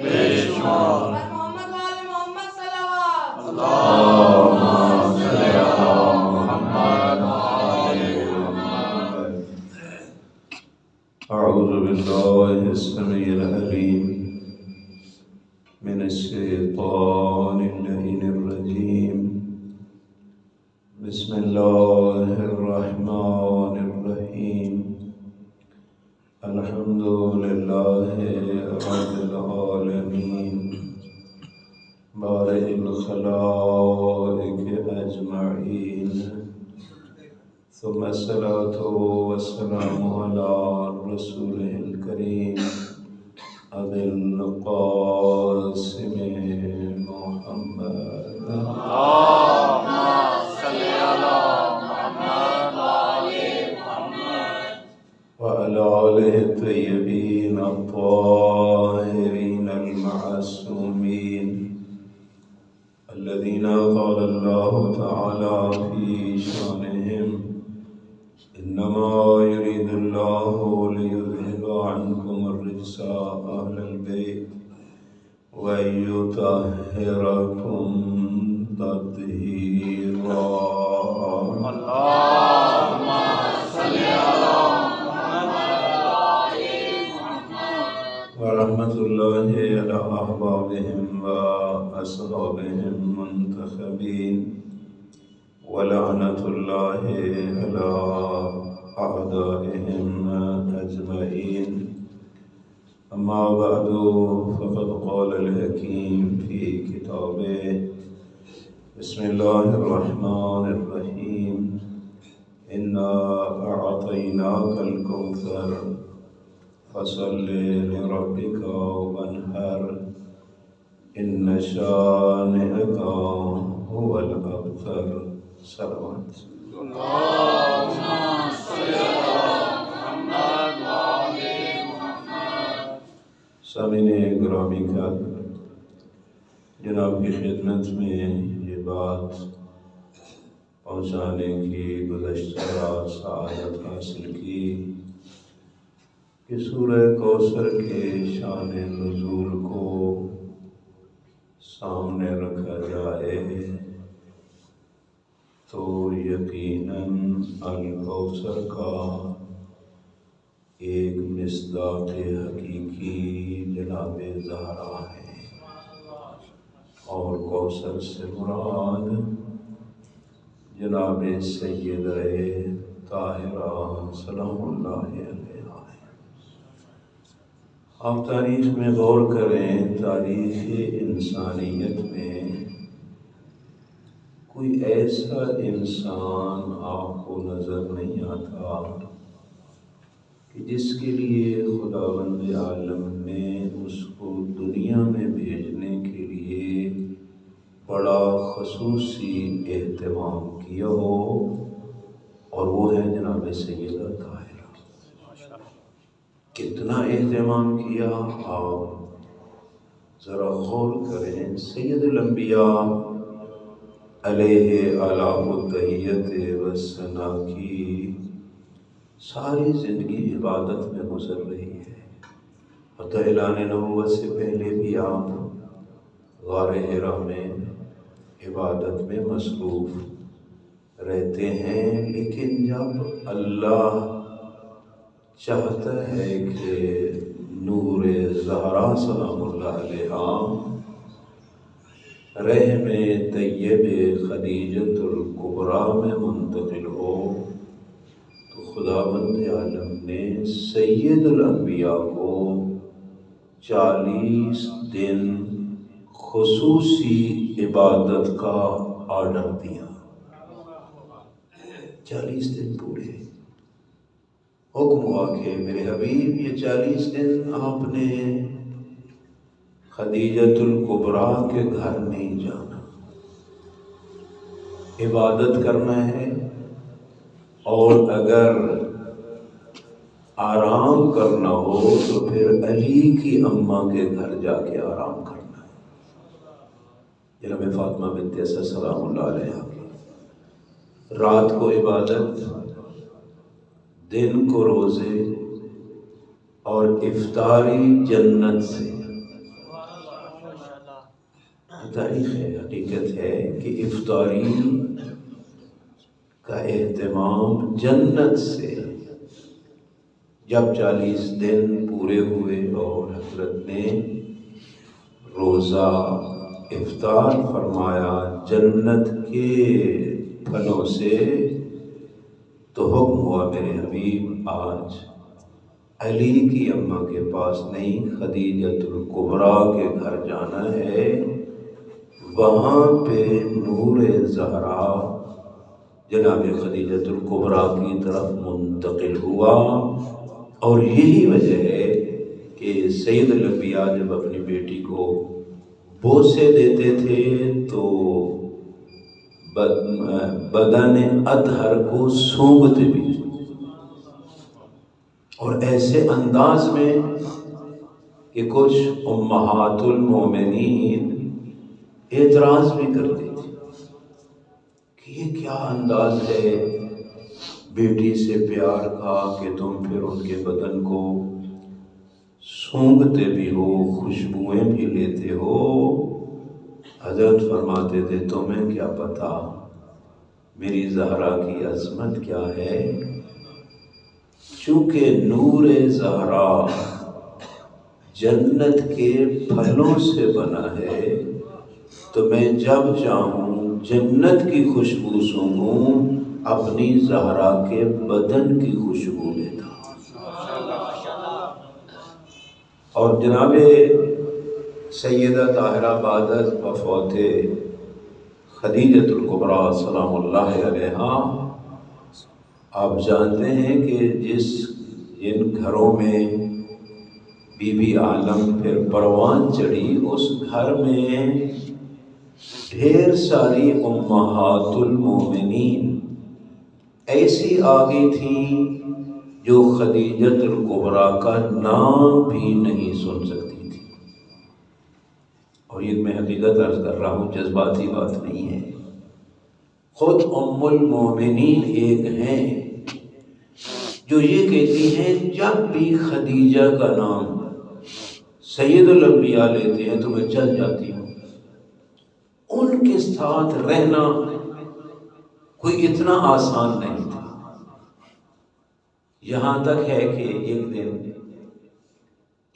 بے شمار۔ محمد وآل محمد صلوات۔ اللہم صلی علی محمد وآل محمد۔ اعوذ باللہ السمیع العلیم من الشیطان اللعین الرجیم، بسم اللہ الرحمن الرحیم، الحمد للہ رب العالمین، بارئ الخلائق اجمعین، ثم الصلاة والسلام على رسوله الكريم أبي القاسم محمد اللہم صلی علی محمد وآل محمد وعلى آله الطيبين الطاهرين المعصومين الذين قال الله تعالى في شأنهم إنما يريد الله ليذهب عنكم الرجس أهل البيت ويطهركم تطهيرا۔ اللہم صلی علی محمد ورحمة الله على أحبابهم وأصحابهم منتخبين، ولعنة الله على أعدائهم أجمعين، أما بعد فقد قال الحكيم في كتابه بسم الله الرحمن الرحيم إنا أعطيناك الكوثر فصل لربك وانحر إن شانئك هو الأبتر۔ صلوات۔ اللہم صلی علی محمد وآل محمد۔ سامعین گرامی کا جناب کی خدمت میں یہ بات پہنچانے کی گزشتہ رات سعادت حاصل کی کہ سورہ کوثر کے شان نزول کو سامنے رکھا جائے تو یقیناً الکوثر کا ایک مصداق حقیقی جناب زہرا ہے، اور کوثر سے مراد جناب سیدہ طاہرہ سلام اللہ علیہا ہے۔ آپ تاریخ میں غور کریں، تاریخ انسانیت میں کوئی ایسا انسان آپ کو نظر نہیں آتا کہ جس کے لیے خداوند عالم نے اس کو دنیا میں بھیجنے کے لیے بڑا خصوصی اہتمام کیا ہو، اور وہ ہے جناب سیدہ طاہرہ۔ کتنا اہتمام کیا آپ ذرا غور کریں۔ سید الانبیاء علیہ آلاف التحیت والثناء کی ساری زندگی عبادت میں گزر رہی ہے، حتی اعلان نبوت سے پہلے بھی آپ غار حرا میں عبادت میں مصروف رہتے ہیں، لیکن جب اللہ چاہتا ہے کہ نور زہرا سلام اللہ علیہا رحم طیب خدیجۃ الکبریٰ میں منتقل ہو، تو خداوند عالم نے سید الانبیاء کو 40 دن خصوصی عبادت کا آرڈر دیا۔ 40 دن پورے حکم ہوا کہ میرے حبیب یہ 40 دن آپ نے خدیجۃ الکبریٰ کے گھر نہیں جانا، عبادت کرنا ہے، اور اگر آرام کرنا ہو تو پھر علی کی اماں کے گھر جا کے آرام کرنا ہے۔ جناب فاطمہ بنت اسد سلام اللہ علیہا کی رات کو عبادت، دن کو روزے، اور افطاری جنت سے، تاریخ ہے، حقیقت ہے کہ افطاری کا اہتمام جنت سے جب 40 دن پورے ہوئے اور حضرت نے روزہ افطار فرمایا جنت کے پھلوں سے، تو حکم ہوا میرے حبیب آج علی کی اماں کے پاس نہیں، خدیجۃ الکبریٰ کے گھر جانا ہے، وہاں پہ نور زہرا جناب خدیجۃ الکبریٰ کی طرف منتقل ہوا۔ اور یہی وجہ ہے کہ سید الانبیاء جب اپنی بیٹی کو بوسے دیتے تھے تو بدن اطہر کو سونگھتے بھی، اور ایسے انداز میں کہ کچھ امہات المومنین اعتراض بھی کرتی تھی کہ یہ کیا انداز ہے بیٹی سے پیار کا کہ تم پھر ان کے بدن کو سونگھتے بھی ہو، خوشبوئیں بھی لیتے ہو۔ حضرت فرماتے تھے تمہیں کیا پتا میری زہرا کی عظمت کیا ہے، چونکہ نور زہرا جنت کے پھلوں سے بنا ہے، تو میں جب چاہوں جنت کی خوشبو سونگھوں، اپنی زہرا کے بدن کی خوشبو لیتا ہوں۔ اور جناب سیدہ طاہرہ بعد از وفات خدیجۃ الکبریٰ سلام اللہ علیہا، آپ جانتے ہیں کہ جن گھروں میں بی بی عالم پھر پروان چڑھی، اس گھر میں ڈھیر ساری امہات المومنین ایسی آ گئی تھیں جو خدیجۃ الکبریٰ کا نام بھی نہیں سن سکتی تھی۔ اور یہ میں حقیقت عرض کر رہا ہوں، جذباتی بات نہیں ہے، خود ام المومنین ایک ہیں جو یہ کہتی ہیں جب بھی خدیجہ کا نام سید الانبیاء لیتے ہیں تو میں چل جاتی ہوں۔ ان کے ساتھ رہنا کوئی اتنا آسان نہیں تھا، یہاں تک ہے کہ ایک دن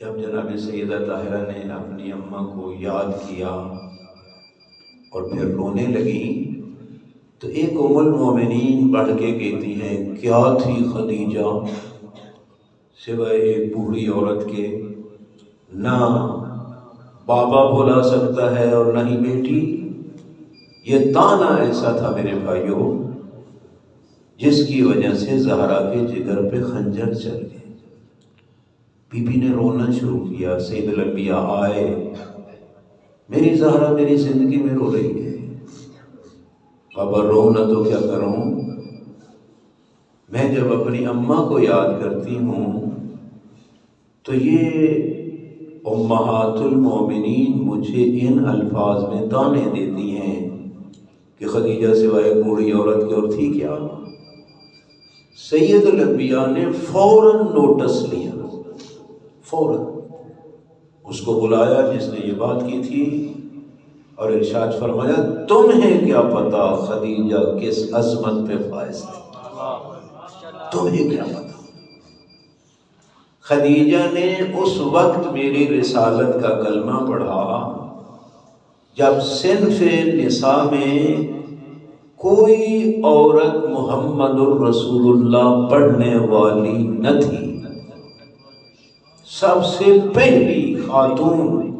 جب جناب سیدہ طاہرہ نے اپنی اماں کو یاد کیا اور پھر رونے لگی، تو ایک ام المومنین بڑھ کے کہتی ہیں کیا تھی خدیجہ سوائے ایک بوڑھی عورت کے، نہ بابا بلا سکتا ہے اور نہ ہی بیٹی۔ یہ تانا ایسا تھا میرے بھائیوں جس کی وجہ سے زہرا کے جگر پہ خنجر چل گئے۔ بی بی نے رونا شروع کیا، سید الانبیاء آئے، میری زہرا میری زندگی میں رو رہی ہے، بابا رو نہ تو کیا کروں، میں جب اپنی اماں کو یاد کرتی ہوں تو یہ امہات المومنین مجھے ان الفاظ میں تانے دیتی ہیں کہ خدیجہ سوائے بوڑھی عورت کی اور تھی کیا۔ سید الانبیاء نے فوراً نوٹس لیا، فوراً اس کو بلایا جس نے یہ بات کی تھی، اور ارشاد فرمایا تمہیں کیا پتا خدیجہ کس عظمت پہ فائز تھی، تمہیں کیا پتا۔ خدیجہ نے اس وقت میری رسالت کا کلمہ پڑھا جب صنف نساء میں کوئی عورت محمد الرسول اللہ پڑھنے والی نہ تھی۔ سب سے پہلی خاتون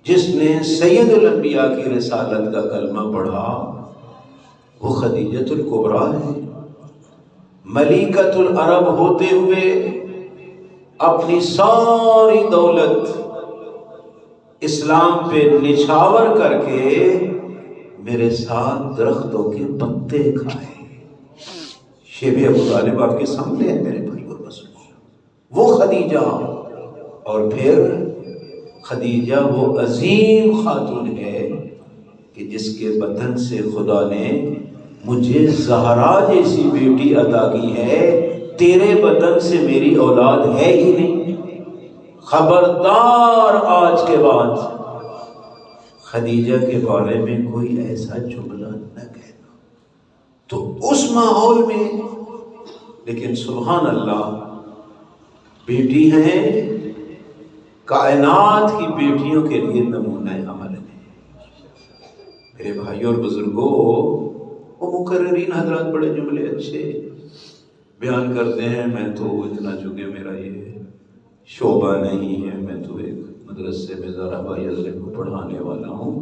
جس نے سید الانبیاء کی رسالت کا کلمہ پڑھا وہ خدیجۃ الکبریٰ ہے۔ ملکۃ العرب ہوتے ہوئے اپنی ساری دولت اسلام پہ نچھاور کر کے میرے ساتھ درختوں کے پتے کھائے۔ شیب ابو طالب آپ کے سامنے ہے میرے بھائی اور بزرگوں، وہ خدیجہ، اور پھر خدیجہ وہ عظیم خاتون ہے کہ جس کے بدن سے خدا نے مجھے زہرا جیسی بیٹی عطا کی ہے، تیرے بدن سے میری اولاد ہے ہی نہیں۔ خبردار آج کے بعد خدیجہ کے بارے میں کوئی ایسا جملہ نہ کہنا. تو اس ماحول میں لیکن سبحان اللہ بیٹی ہیں کائنات کی بیٹیوں کے لیے نمونہ عمل ہے. میرے بھائیوں اور بزرگوں، وہ مقررین حضرات بڑے جملے اچھے بیان کرتے ہیں. میں تو اتنا چونکہ میرا یہ شعبہ نہیں ہے، میں تو ایک مدرسے میں ذرا بھائی حضرت کو پڑھانے والا ہوں،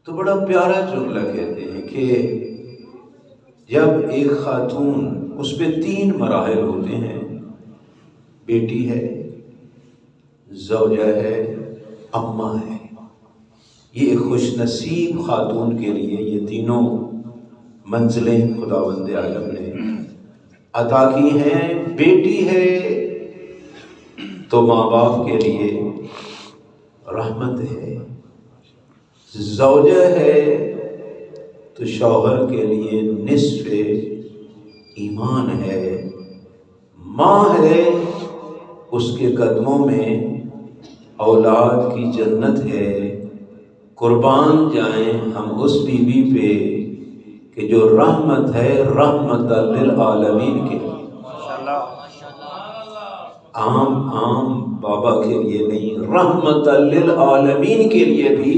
تو بڑا پیارا جملہ کہتے ہیں کہ جب ایک خاتون، اس پہ 3 مراحل ہوتے ہیں، بیٹی ہے، زوجہ ہے، اماں ہے. یہ ایک خوش نصیب خاتون کے لیے یہ تینوں منزلیں خداوند عالم نے عطا کی ہیں. بیٹی ہے تو ماں باپ کے لیے رحمت ہے، زوجہ ہے تو شوہر کے لیے نصف ایمان ہے، ماں ہے اس کے قدموں میں اولاد کی جنت ہے. قربان جائیں ہم اس بیوی پہ کہ جو رحمت ہے، رحمت للعالمین کے لیے. عام بابا کے لیے نہیں، رحمت للعالمین کے لیے بھی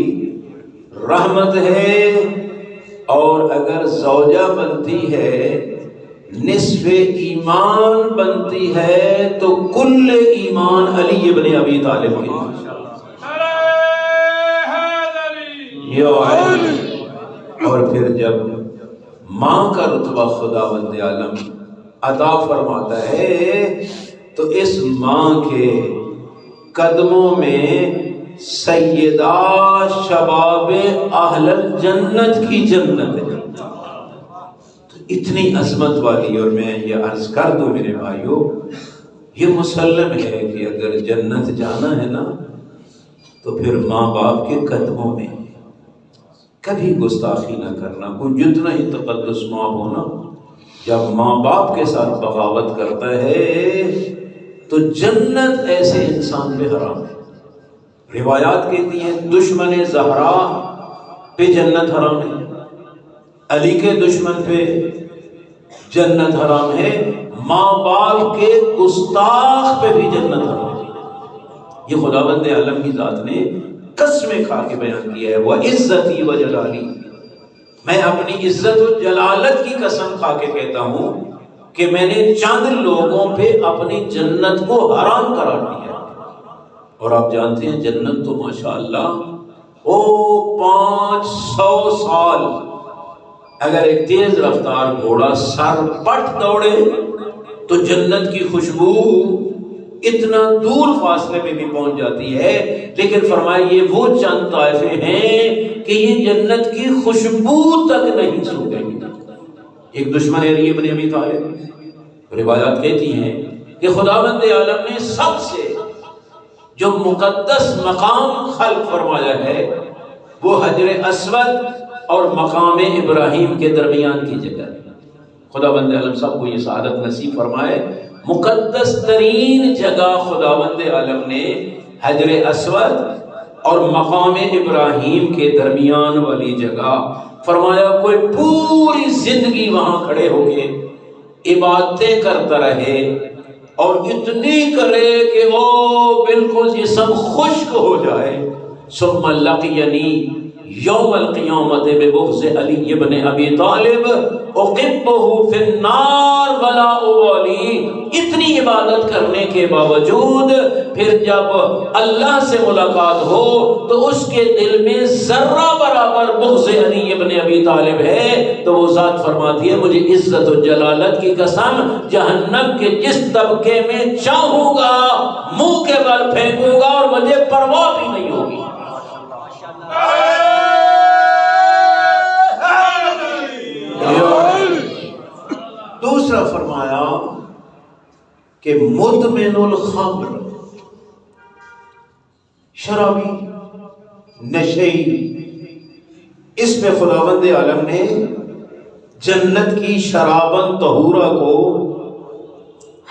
رحمت ہے. اور اگر زوجہ بنتی ہے، نصف ایمان بنتی ہے، تو کل ایمان علی ابن ابی طالب کے لیے. اور پھر جب ماں کا رتبہ خداوند عالم عطا فرماتا ہے تو اس ماں کے قدموں میں سیدہ شباب اہل الجنت کی جنت ہے. تو اتنی عظمت والی، اور میں یہ عرض کر دوں میرے بھائیوں، یہ مسلم ہے کہ اگر جنت جانا ہے نا تو پھر ماں باپ کے قدموں میں. کبھی گستاخی نہ کرنا، کوئی جتنا ہی تقدس ماں ہونا، جب ماں باپ کے ساتھ بغاوت کرتا ہے تو جنت ایسے انسان پہ حرام ہے. روایات کہتی ہیں دشمن زہرا پہ جنت حرام ہے، علی کے دشمن پہ جنت حرام ہے، ماں باپ کے گستاخ پہ بھی جنت حرام ہے. یہ خداوند عالم کی ذات نے قسمیں کھا کے بیان کیا ہے. وہ عزتی و جلالی، میں اپنی عزت و جلالت کی قسم کھا کے کہتا ہوں کہ میں نے چند لوگوں پہ اپنی جنت کو حرام قرار دیا. اور آپ جانتے ہیں جنت تو ماشاءاللہ 500 سال اگر ایک تیز رفتار گھوڑا سر پٹ دوڑے تو جنت کی خوشبو اتنا دور فاصلے میں بھی پہنچ جاتی ہے. لیکن فرمایا یہ وہ چند طائفے ہیں کہ یہ جنت کی خوشبو تک نہیں سونگیں گے. ایک دشمن علی ابن ابی طالب، روایات کہتی ہیں کہ خداوند عالم نے سب سے جو مقدس مقام خلق فرمایا ہے وہ حجر اسود اور مقام ابراہیم کے درمیان کی جگہ ہے. خداوند عالم سب کو یہ سعادت نصیب فرمائے. مقدس ترین جگہ خداوند عالم نے حجر اسود اور مقام ابراہیم کے درمیان والی جگہ فرمایا. کوئی پوری زندگی وہاں کھڑے ہو کے عبادتیں کرتا رہے اور اتنی کرے کہ وہ بالکل جسم خشک ہو جائے. ثم لقینی یوم القیامت ببغض علی ابن ابی طالب اقبہ فی النار ولا ابالی. اتنی عبادت کرنے کے باوجود پھر جب اللہ سے ملاقات ہو تو اس کے دل میں ذرہ برابر بغض علی ابن ابی طالب ہے تو وہ ذات فرماتی ہے مجھے عزت و جلالت کی قسم جہنم کے جس طبقے میں چاہوں گا منہ کے بل پھینکوں گا اور مجھے پرواہ بھی نہیں ہوگی. دوسرا فرمایا کہ مدمن الخمر، شرابی، نشئی، اس پہ خداوند عالم نے جنت کی شرابن طہورہ کو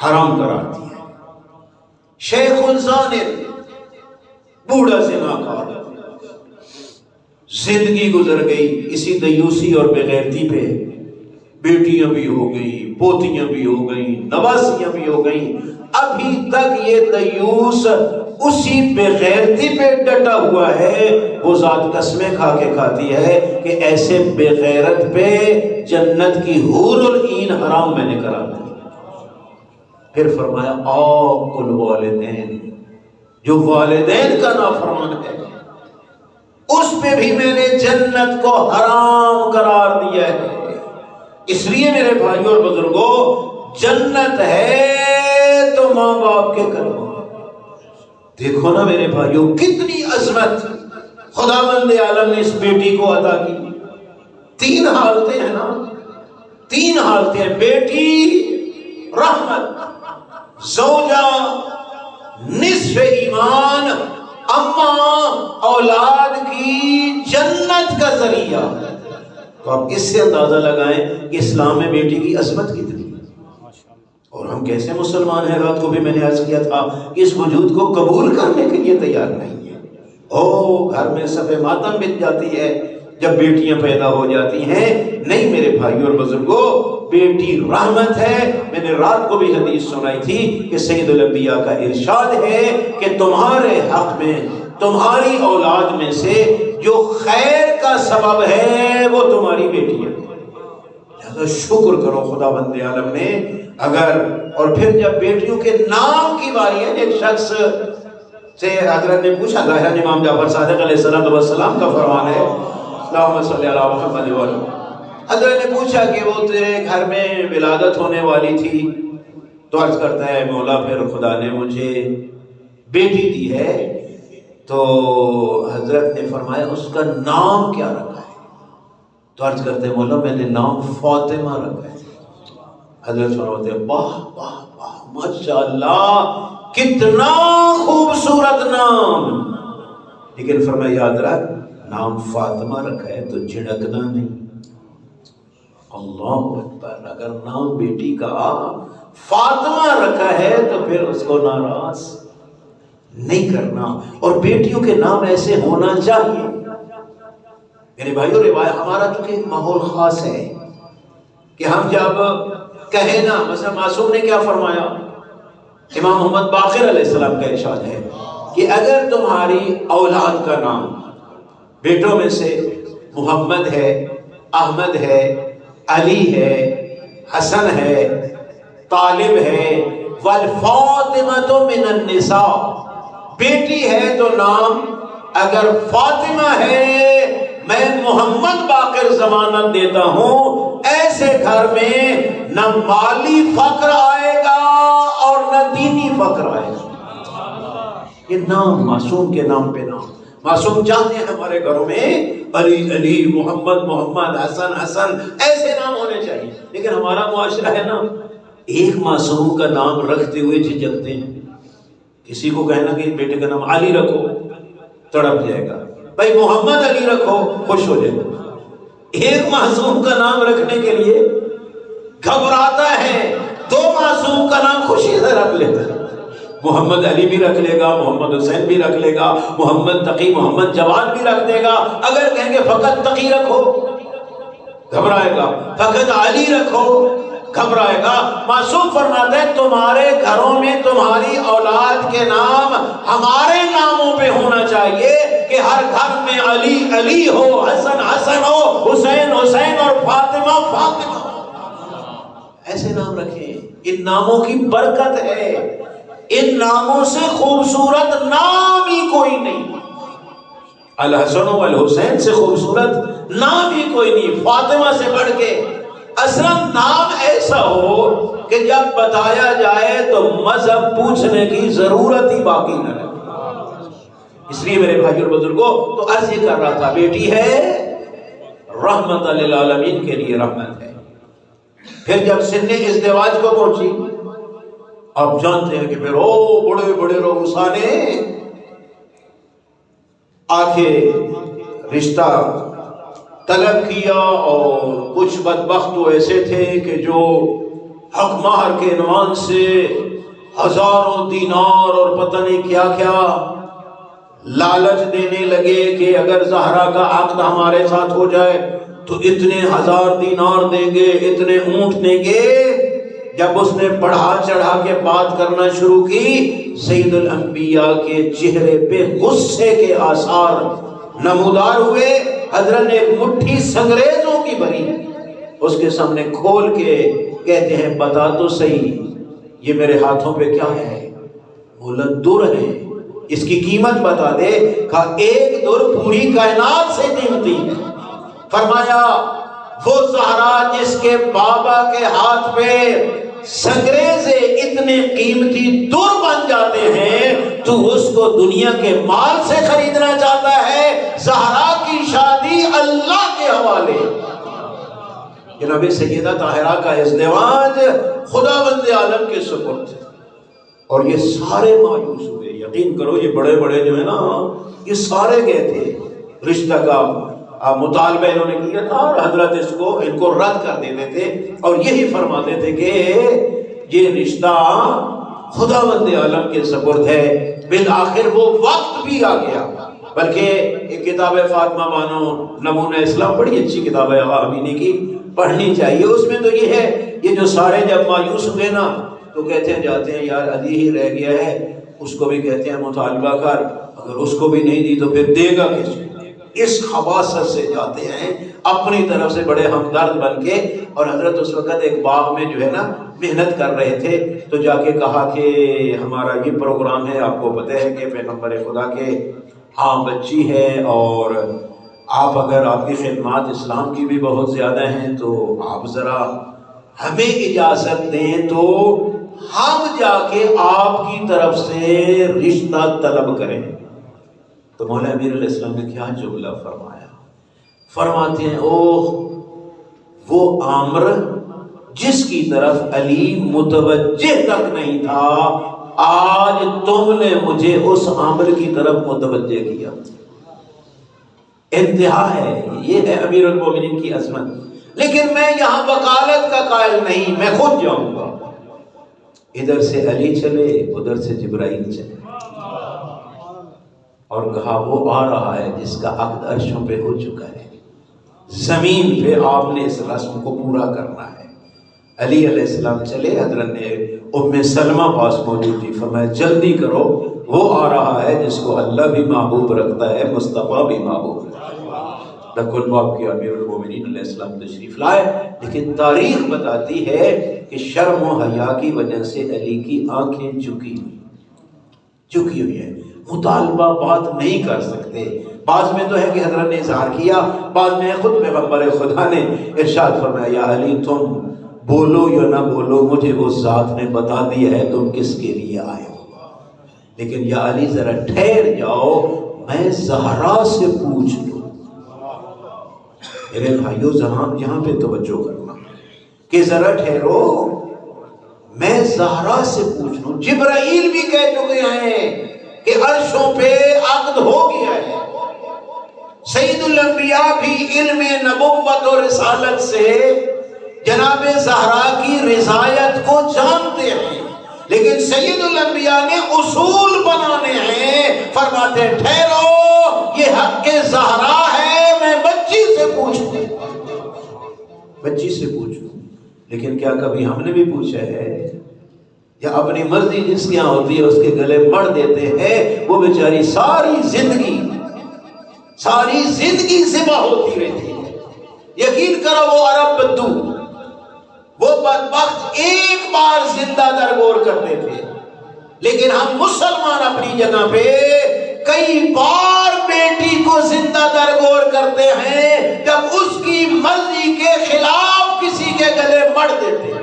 حرام قرار دیا. شیخ الزانر، بوڑھا زناکار، زندگی گزر گئی اسی دیوسی اور بغیرتی پہ، بیٹیاں بھی ہو گئی، پوتیاں بھی ہو گئیں، نواسیاں بھی ہو گئیں، ابھی تک یہ دیوس اسی بغیرتی پہ ڈٹا ہوا ہے۔ وہ ذات قسمیں کھا کے کھاتی ہے کہ ایسے بغیرت پہ جنت کی حور العین حرام میں نے کرا دی۔ پھر فرمایا عاق الوالدین، جو والدین کا نافرمان ہے اس پہ بھی میں نے جنت کو حرام قرار دیا ہے۔ اس لیے میرے بھائیوں اور بزرگوں، جنت ہے تو ماں باپ کے کرم۔ دیکھو نا میرے بھائیوں، کتنی عظمت خداوند عالم نے اس بیٹی کو عطا کی۔ تین حالتیں ہیں نا، تین حالتیں ہیں، بیٹی رحمت، زوجہ نصف ایمان، اماں اولاد کی جنت کا ذریعہ۔ تو آپ اس سے اندازہ لگائیں کہ اسلام میں بیٹی کی عظمت کتنی ہے۔ اور ہم کیسے مسلمان ہیں، رات کو بھی میں نے عرض کیا تھا کہ اس وجود کو قبول کرنے کے لیے تیار نہیں ہے۔ گھر میں صف ماتم بچ جاتی ہے جب بیٹیاں پیدا ہو جاتی ہیں۔ نہیں میرے بھائیوں اور بزرگوں، بیٹی رحمت ہے۔ میں نے رات کو بھی حدیث سنائی تھی کہ سید الانبیاء کا ارشاد ہے کہ تمہارے حق میں، تمہاری اولاد میں سے جو خیر کا سبب ہے وہ تمہاری بیٹی ہے۔ لہذا شکر کرو خدا بند عالم نے اگر۔ اور پھر جب بیٹیوں کے نام کی باری ہے، ایک شخص سے حضرت نے پوچھا، ظاہراً امام جعفر صادق علیہ السلام کا فرمان ہے، اللہم صلی علی محمد وعلی، حضرت نے پوچھا کہ وہ تیرے گھر میں ولادت ہونے والی تھی تو عرض کرتا ہے مولا پھر خدا نے مجھے بیٹی دی ہے، تو حضرت نے فرمایا اس کا نام کیا رکھا ہے؟ تو عرض کرتے ہیں مولا میں نے نام فاطمہ رکھا ہے۔ حضرت فرماتے ہیں واہ واہ واہ ماشاءاللہ، کتنا خوبصورت نام، لیکن فرمایا یاد رکھ نام فاطمہ رکھا ہے تو جھڑکنا نہیں۔ اللہ اکبر، اگر نام بیٹی کا فاطمہ رکھا ہے تو پھر اس کو ناراض نہیں کرنا۔ اور بیٹیوں کے نام ایسے ہونا چاہیے۔ میرے بھائیوں، روایت ہمارا چونکہ ایک ماحول خاص ہے کہ ہم جب کہیں نا، مثلا معصوم نے کیا فرمایا، امام محمد باقر علیہ السلام کا ارشاد ہے کہ اگر تمہاری اولاد کا نام بیٹوں میں سے محمد ہے، احمد ہے، علی ہے، حسن ہے، طالب ہے، والفاطمہ من النساء، بیٹی ہے تو نام اگر فاطمہ ہے، میں محمد باقر ضمانت دیتا ہوں ایسے گھر میں نہ مالی فقر آئے گا اور نہ دینی فقر آئے گا۔ یہ نام معصوم کے نام پہ نام، معصوم چاہتے ہیں ہمارے گھروں میں علی علی، محمد محمد، حسن حسن، ایسے نام ہونے چاہیے، لیکن ہمارا معاشرہ ہے نا ایک معصوم کا نام رکھتے ہوئے جھجکتے ہیں۔ کسی کو کہنا کہ بیٹے کا نام علی رکھو تڑپ جائے گا، بھائی محمد علی رکھو خوش ہو جائے گا۔ ایک معصوم کا نام رکھنے کے لیے گھبراتا ہے، دو معصوم کا نام خوشی سے رکھ لیتا ہے۔ محمد علی بھی رکھ لے گا، محمد حسین بھی رکھ لے گا، محمد تقی، محمد جواد بھی رکھ دے گا۔ اگر کہیں گے فقط تقی رکھو گھبرائے گا، فقط علی رکھو گھبرائے گا۔ معصوم فرماتے ہیں تمہارے گھروں میں تمہاری اولاد کے نام ہمارے ناموں پہ ہونا چاہیے کہ ہر گھر میں علی علی ہو، حسن حسن ہو، حسین حسین اور فاطمہ فاطمہ، ایسے نام رکھیں۔ ان ناموں کی برکت ہے، ان ناموں سے خوبصورت نام ہی کوئی نہیں۔ الحسن والحسین سے خوبصورت نام ہی کوئی نہیں، فاطمہ سے بڑھ کے۔ اصلا نام ایسا ہو کہ جب بتایا جائے تو مذہب پوچھنے کی ضرورت ہی باقی نہ رہے۔ اس لیے میرے بھائی اور بزرگوں، تو عرض یہ کر رہا تھا بیٹی ہے رحمت للعالمین کے لیے رحمت ہے۔ پھر جب سن ازدواج کو پہنچی، آپ جانتے ہیں کہ پھر بڑے بڑے روسانے آ کے رشتہ طلب کیا، اور کچھ بدبخت تو ایسے تھے کہ جو حق مہر کے عنوان سے ہزاروں دینار اور پتہ نہیں کیا کیا لالچ دینے لگے کہ اگر زہرا کا عقد ہمارے ساتھ ہو جائے تو اتنے 1000 دینار دیں گے، اتنے اونٹ دیں گے۔ جب اس نے بڑھا چڑھا کے بات کرنا شروع کی، سید الانبیاء کے چہرے پہ غصے کے آثار نمودار ہوئے۔ حضرت نے ایک مٹھی سنگریزوں کی بھری اس کے سامنے کھول کے کہتے ہیں بتا تو صحیح یہ میرے ہاتھوں پہ کیا ہے؟ بولا در ہے، اس کی قیمت بتا دے۔ کہا ایک در پوری کائنات سے قیمتی۔ فرمایا وہ زہرا جس کے بابا کے ہاتھ پہ سنگریزے اتنے قیمتی در بن جاتے ہیں، تو اس کو دنیا کے مال سے خریدنا چاہتا ہے؟ زہرا کی شادی اللہ کے حوالے۔ جناب سیدہ طاہرہ کا ازدواج خداوند عالم کے سپرد، اور یہ سارے مایوس ہوئے۔ یقین کرو یہ بڑے بڑے جو ہے نا یہ سارے گئے تھے، رشتہ کا مطالبہ انہوں نے کیا تھا، اور حضرت ان کو رد کر دیتے تھے اور یہی فرماتے تھے کہ یہ رشتہ خداوند عالم کے سپرد ہے۔ بالآخر وہ وقت بھی آ گیا۔ بلکہ ایک کتاب ہے فاطمہ بانو نمونہ اسلام، بڑی اچھی کتاب ہے آغا امینی کی، پڑھنی چاہیے۔ اس میں تو یہ ہے، یہ جو سارے جب مایوس ہوئے نا تو کہتے ہیں جاتے ہیں یار علی ہی رہ گیا ہے، اس کو بھی کہتے ہیں مطالبہ کر، اگر اس کو بھی نہیں دی تو پھر دے گا کس کو؟ اس خباثت سے جاتے ہیں اپنی طرف سے بڑے ہمدرد بن کے۔ اور حضرت اس وقت ایک باغ میں جو ہے نا محنت کر رہے تھے، تو جا کے کہا کہ ہمارا یہ پروگرام ہے، آپ کو پتہ ہے کہ پیغمبر خدا کے بچی ہے، اور آپ اگر آپ کی خدمات اسلام کی بھی بہت زیادہ ہیں تو آپ ذرا ہمیں اجازت دیں تو ہم جا کے آپ کی طرف سے رشتہ طلب کریں۔ تو مولا امیر علیہ السلام نے کیا جملہ فرمایا؟ فرماتے ہیں اوہ وہ عامر جس کی طرف علی متوجہ تک نہیں تھا، آج تم نے مجھے اس عامر کی طرف متوجہ کیا۔ انتہا ہے، یہ ہے امیر المومنین کی عظمت۔ لیکن میں یہاں وکالت کا قائل نہیں، میں خود جاؤں گا۔ ادھر سے علی چلے، ادھر سے جبرائیل چلے، اور کہا وہ آ رہا ہے جس کا عقد عرشوں پہ ہو چکا ہے، زمین پہ آپ نے اس رسم کو پورا کرنا ہے۔ علی علیہ السلام چلے، حضرت نے ام سلمہ پاس موجود تھی، فرمایا جلدی کرو، وہ آ رہا ہے جس کو اللہ بھی محبوب رکھتا ہے، مصطفیٰ بھی محبوب رکھتا ہے۔ لکل باب کے امیر المومنین علیہ السلام تشریف لائے، لیکن تاریخ بتاتی ہے کہ شرم و حیا کی وجہ سے علی کی آنکھیں جھکی ہوئی ہیں، مطالبہ بات نہیں کر سکتے۔ بعض میں تو ہے کہ حضرت نے اظہار کیا، بعض میں خود پیغمبر خدا نے ارشاد فرمایا یا علی تم بولو یا نہ بولو، مجھے اس ذات نے بتا دیا ہے تم کس کے لیے آئے ہو، لیکن یا علی ذرا ٹھہر جاؤ، میں زہرا سے پوچھ لوں۔ میرے بھائیو یہاں پہ توجہ کرنا کہ ذرا ٹھہرو، میں زہرا سے پوچھ لوں۔ جبرائیل بھی کہہ چکے ہیں کہ عرشوں پہ عقد ہو گیا ہے۔ سید الانبیاء بھی علم نبوت و رسالت سے جناب زہرا کی رضایت کو جانتے ہیں، لیکن سید الانبیاء نے اصول بنانے ہیں۔ فرماتے ہیں ٹھہرو، یہ حق زہرا ہے، میں بچی سے پوچھوں، بچی سے پوچھوں۔ لیکن کیا کبھی ہم نے بھی پوچھا ہے؟ یا اپنی مرضی جس کے یہاں ہوتی ہے اس کے گلے مڑ دیتے ہیں، وہ بیچاری ساری زندگی ذبح ہوتی رہتی ہے۔ یقین کرو وہ عرب بدو، وہ بدبخت ایک بار زندہ درگور کرتے تھے، لیکن ہم مسلمان اپنی جگہ پہ کئی بار بیٹی کو زندہ درگور کرتے ہیں جب اس کی مرضی کے خلاف کسی کے گلے مڑ دیتے ہیں۔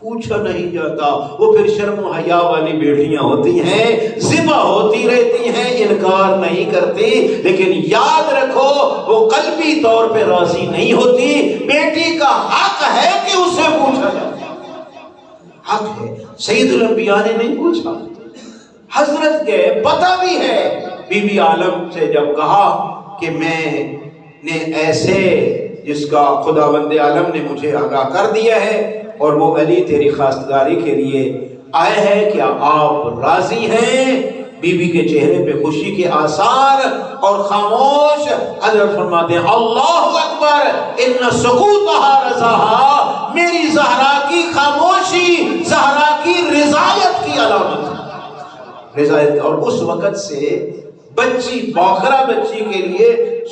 پوچھا نہیں جاتا، وہ پھر شرم و حیا والی بیٹیاں ہوتی ہیں، ذبح ہوتی رہتی ہیں، انکار نہیں کرتی، لیکن یاد رکھو وہ قلبی طور پہ راضی نہیں ہوتی۔ بیٹی کا حق ہے کہ اسے پوچھا جائے، حق ہے۔ سید الانبیاء نے نہیں پوچھا، حضرت کے پتہ بھی ہے۔ بی بی عالم سے جب کہا کہ میں نے ایسے جس کا خداوند عالم نے مجھے آگاہ کر دیا ہے اور وہ علی تیری خواستگاری کے لیے آئے ہیں، کیا آپ راضی ہیں؟ بی کے چہرے پہ خوشی کے آثار اور خاموش. حضرت فرماتے ہیں اللہ اکبر ان سکوتہا رضاہا، میری زہرا کی خاموشی زہرا کی رضایت کی علامت ہے. رضایت. اور اس وقت سے بچی، باخرہ بچی کے لیے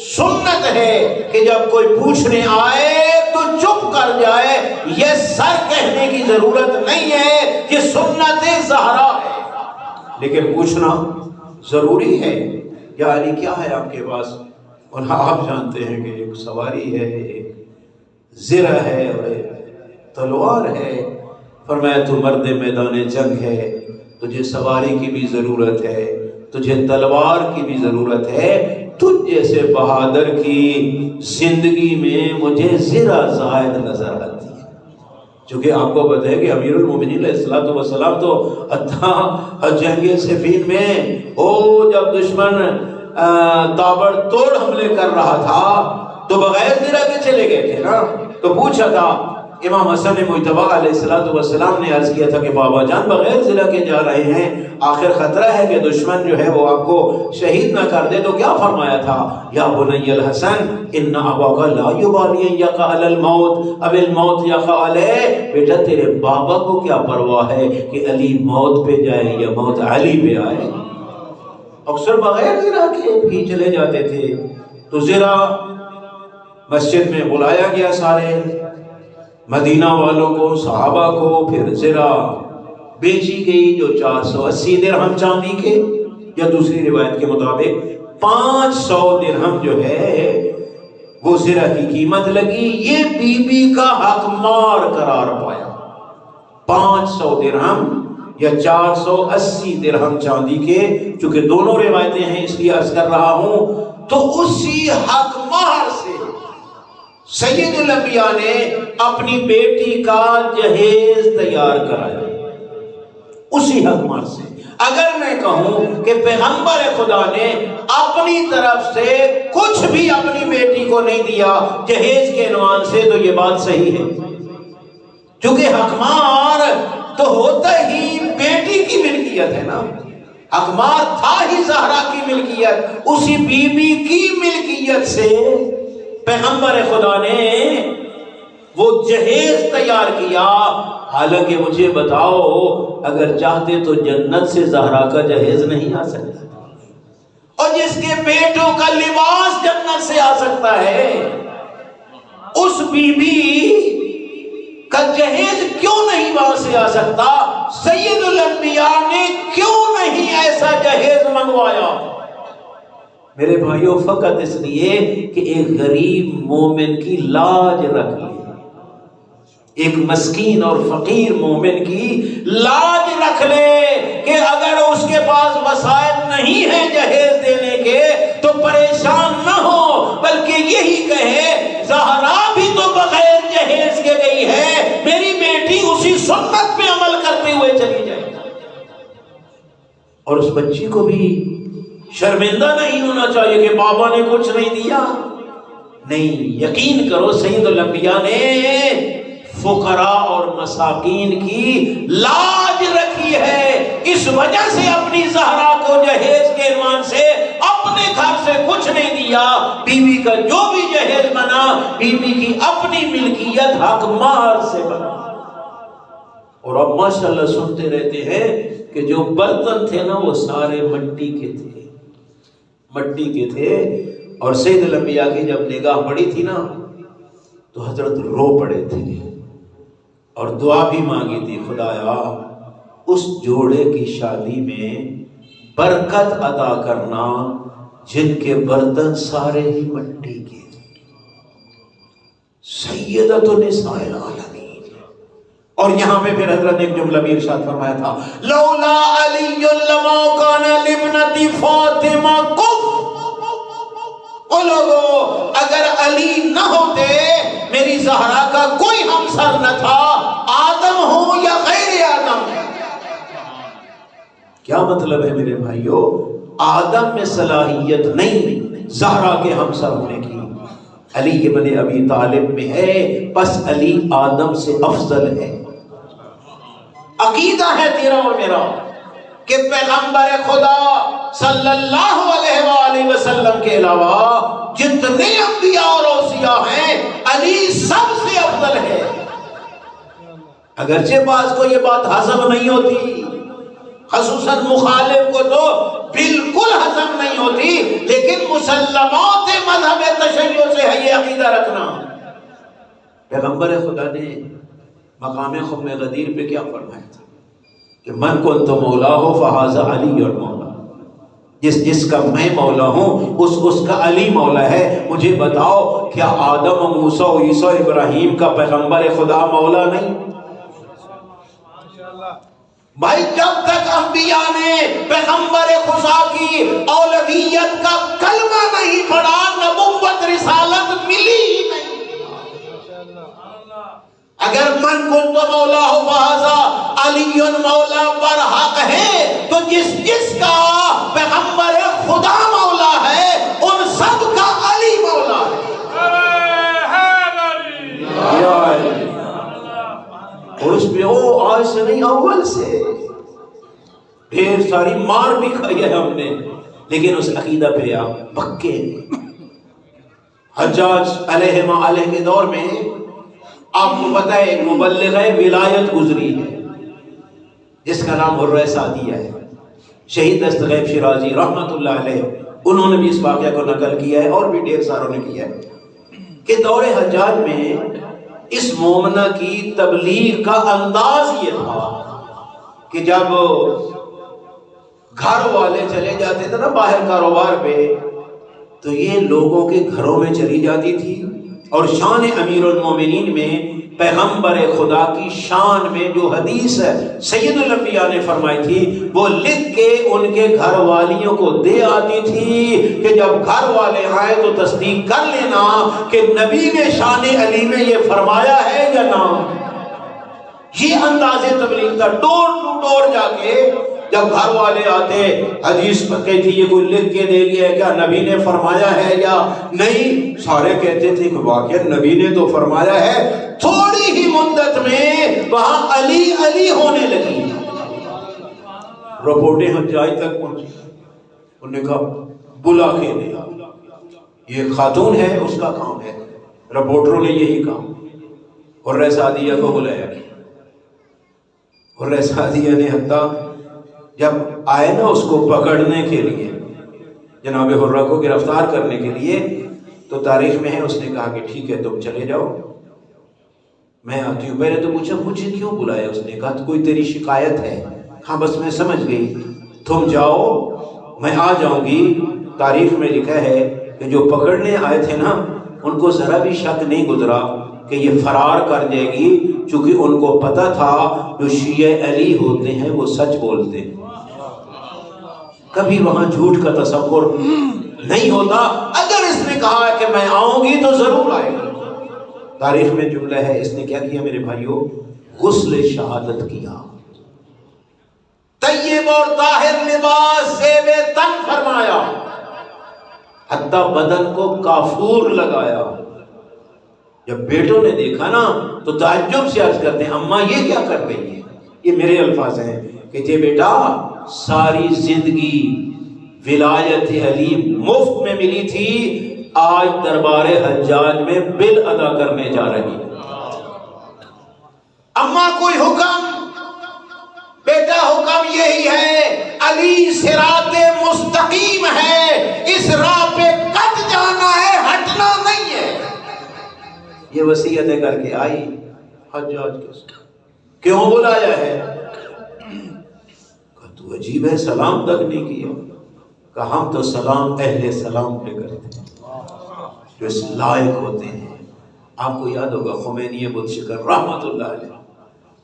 سنت ہے کہ جب کوئی پوچھنے آئے تو چپ کر جائے. یہ سر کہنے کی ضرورت نہیں ہے، یہ سنت زہرا ہے، لیکن پوچھنا ضروری ہے. یا علی کیا ہے آپ کے پاس؟ اور آپ جانتے ہیں کہ ایک سواری ہے، ایک زرہ ہے اور ایک تلوار ہے. فرمایا تو مرد میدان جنگ ہے، تجھے سواری کی بھی ضرورت ہے، تجھے تلوار کی بھی ضرورت ہے. تجھ جیسے بہادر کی زندگی میں مجھے زرہ زائد نظر آتی ہے. چونکہ آپ کو پتہ ہے کہ امیر المومنین علیہ السلام تو جنگ صفین میں جب دشمن تابڑ توڑ حملے کر رہا تھا تو بغیر زرہ کے چلے گئے تھے نا. تو پوچھا تھا امام حسن مجتبیٰ علیہ السلام نے عرض کیا تھا کہ بابا جان بغیر زرہ کے جا رہے ہیں، آخر خطرہ ہے کہ دشمن جو ہے وہ آپ کو شہید نہ کر دے. تو کیا فرمایا تھا؟ یا بنی الحسن ان اباک لا یبالی ان یقع علی الموت اب الموت یقع علیہ. بیٹا تیرے بابا کو کیا پرواہ ہے کہ علی موت پہ جائے یا موت علی پہ آئے. اکثر بغیر زرہ کے بھی چلے جاتے تھے. تو زرہ مسجد میں بلایا گیا سارے مدینہ والوں کو، صحابہ کو. پھر زرہ بیچی گئی جو 480 درہم چاندی کے، یا دوسری روایت کے مطابق 500 درہم جو ہے وہ زرہ کی قیمت لگی. یہ بی بی کا حق مار قرار پایا. 500 درہم یا 480 درہم چاندی کے، چونکہ دونوں روایتیں ہیں اس لیے عرض کر رہا ہوں. تو اسی حق مار سے سید الانبیاء نے اپنی بیٹی کا جہیز تیار کرایا. اسی حق مار سے. اگر میں کہوں کہ پیغمبر خدا نے اپنی طرف سے کچھ بھی اپنی بیٹی کو نہیں دیا جہیز کے عنوان سے، تو یہ بات صحیح ہے. کیونکہ حق مار تو ہوتا ہی بیٹی کی ملکیت ہے نا. حق مار تھا ہی زہرا کی ملکیت. اسی بی بی کی ملکیت سے پیغمبر خدا نے وہ جہیز تیار کیا. حالانکہ مجھے بتاؤ اگر چاہتے تو جنت سے زہرا کا جہیز نہیں آ سکتا، اور جس کے بیٹوں کا لباس جنت سے آ سکتا ہے، اس بی بی کا جہیز کیوں نہیں وہاں سے آ سکتا؟ سید الانبیاء نے کیوں نہیں ایسا جہیز منگوایا؟ میرے بھائیوں فقط اس لیے کہ ایک غریب مومن کی لاج رکھ لے، ایک مسکین اور فقیر مومن کی لاج رکھ لے کہ اگر اس کے پاس وسائل نہیں ہیں جہیز دینے کے تو پریشان نہ ہو، بلکہ یہی کہے زہرا بھی تو بغیر جہیز کے گئی ہے، میری بیٹی اسی سنت پہ عمل کرتے ہوئے چلی جائے. اور اس بچی کو بھی شرمندہ نہیں ہونا چاہیے کہ بابا نے کچھ نہیں دیا. نہیں، یقین کرو سید الانبیاء نے فقراء اور مساکین کی لاج رکھی ہے. اس وجہ سے اپنی زہرا کو جہیز کے عنوان سے اپنے گھر سے کچھ نہیں دیا. بی بی کا جو بھی جہیز بنا بی بی کی اپنی ملکیت حق مار سے بنا. اور اب ماشاءاللہ سنتے رہتے ہیں کہ جو برتن تھے نا وہ سارے مٹی کے تھے، مٹی کے تھے. اور سید الانبیاء کی جب نگاہ پڑی تھی نا تو حضرت رو پڑے تھے اور دعا بھی مانگی تھی، خدایا اس جوڑے کی شادی میں برکت عطا کرنا جن کے برتن سارے ہی مٹی کے. سیدۃ النساء العالمین. اور یہاں پہ پھر حضرت نے ایک جملہ بھی ارشاد فرمایا تھا، لولا علی لما کان لابنتی فاطمہ کف. او لوگو اگر علی نہ ہوتے میری زہرا کا کوئی ہمسر نہ تھا، آدم ہو یا غیر آدم. کیا مطلب ہے میرے بھائیو؟ آدم میں صلاحیت نہیں زہرا کے ہمسر ہونے کی، علی ابن ابی طالب میں ہے، بس علی آدم سے افضل ہے. عقیدہ ہے تیرا اور میرا. کہ پیغمبر خدا صلی اللہ علیہ وآلہ وسلم کے علاوہ جتنے انبیاء اور اوصیاء ہیں علی سب سے افضل ہے۔ اگرچہ بعض کو یہ بات ہضم نہیں ہوتی، خصوصاً مخالف کو تو بالکل ہضم نہیں ہوتی، لیکن مسلمات مذہب تشیع سے ہے یہ عقیدہ رکھنا۔ پیغمبر خدا نے مقام خم غدیر پہ کیا فرمایا تھا کہ من کنت مولا ہو فہذا علی اور مولا، جس کا میں مولا ہوں اس کا علی مولا ہے۔ مجھے بتاؤ کیا آدم و موسیٰ و عیسیٰ و ابراہیم کا پیغمبر خدا مولا نہیں؟ بھائی جب تک انبیاء نے پیغمبر خدا کی اولویت کا کلمہ نہیں پڑھا نبوت رسالت ملی ہی نہیں۔ اگر من کنت مولا ہو فہذا علی مولا برحق ہے تو جس کا پیغمبر خدا مولا ہے ان سب کا علی مولا ہے۔ اور اس پہ آج سے نہیں اول سے ڈھیر ساری مار بھی کھائی ہے ہم نے، لیکن اس عقیدہ پہ آپ پکے۔ حجاج علیہ کے دور میں آپ کو پتہ ہے ایک مبلغ ولایت گزری ہے جس کا نام حرہ سعدیہ ہے، شہید دستغیب شیرازی رحمت اللہ علیہ، انہوں نے بھی اس واقعہ کو نقل کیا ہے اور بھی ڈھیر ساروں نے کیا ہے کہ دور حجاج میں اس مومنہ کی تبلیغ کا انداز یہ تھا کہ جب گھر والے چلے جاتے تھے نا باہر کاروبار پہ تو یہ لوگوں کے گھروں میں چلی جاتی تھی، اور شان امیر المومنین میں پیغمبر خدا کی شان میں جو حدیث سید الانبیاء نے فرمائی تھی وہ لکھ کے ان کے گھر والیوں کو دے آتی تھی کہ جب گھر والے آئے تو تصدیق کر لینا کہ نبی نے شان علی میں یہ فرمایا ہے یا نہ۔ یہ انداز تبلیغ تھا، ڈور ٹو ڈور جا کے جب گھر والے آتے حدیث پکے تھی یہ کوئی لکھ کے دے گیا ہے کیا نبی نے فرمایا ہے یا نہیں، سارے کہتے تھے کہ واقعہ نبی نے تو فرمایا ہے۔ تھوڑی ہی مدت میں وہاں علی علی ہونے لگی، رپورٹیں حجاج تک پہنچی، انہوں نے کہا بلا کے دے، یہ خاتون ہے اس کا کام ہے، رپورٹروں نے یہی کہا۔ حرہ سعدیہ کو بلایا، حرہ سعدیہ نے حتیٰ جب آئے نا اس کو پکڑنے کے لیے، جناب حرہ کو گرفتار کرنے کے لیے، تو تاریخ میں ہے اس نے کہا کہ ٹھیک ہے تم چلے جاؤ میں آتی ہوں۔ پہلے تو پوچھا مجھے کیوں بلایا، اس نے کہا کوئی تیری شکایت ہے؟ ہاں بس میں سمجھ گئی، تم جاؤ میں آ جاؤں گی۔ تاریخ میں لکھا ہے کہ جو پکڑنے آئے تھے نا ان کو ذرا بھی شک نہیں گزرا کہ یہ فرار کر جائے گی، چونکہ ان کو پتا تھا جو شیعہ علی ہوتے ہیں وہ سچ بولتے ہیں، کبھی وہاں جھوٹ کا تصور نہیں ہوتا۔ اگر اس نے کہا کہ میں آؤں گی تو ضرور آئے گی۔ تاریخ میں جملہ ہے اس نے کیا کیا میرے بھائیوں، غسل شہادت کیا، طیب اور طاہر لباس زیب تن فرمایا، حتیٰ بدن کو کافور لگایا۔ جب بیٹوں نے دیکھا نا تو تعجب سے عرض کرتے ہیں اماں یہ کیا کر رہی ہے؟ یہ میرے الفاظ ہیں کہ جی بیٹا ساری زندگی ولایت علی مفت میں ملی تھی، آج دربار حجاج میں بل ادا کرنے جا رہی ہے۔ اماں کوئی حکم؟ بیٹا حکم یہی ہے، علی صراط مستقیم ہے، اس راہ پہ کٹ جانا ہے، ہٹنا نہیں ہے۔ یہ وصیتیں کر کے آئی حجاج کے ساتھ، کیوں بلایا ہے؟ کہا تو عجیب ہے سلام تک نہیں کیا۔ کہا ہم تو سلام اہل سلام پہ کرتے ہیں جو اس لائق ہوتے ہیں۔ آپ کو یاد ہوگا خمینی بت شکر رحمت اللہ علیہ،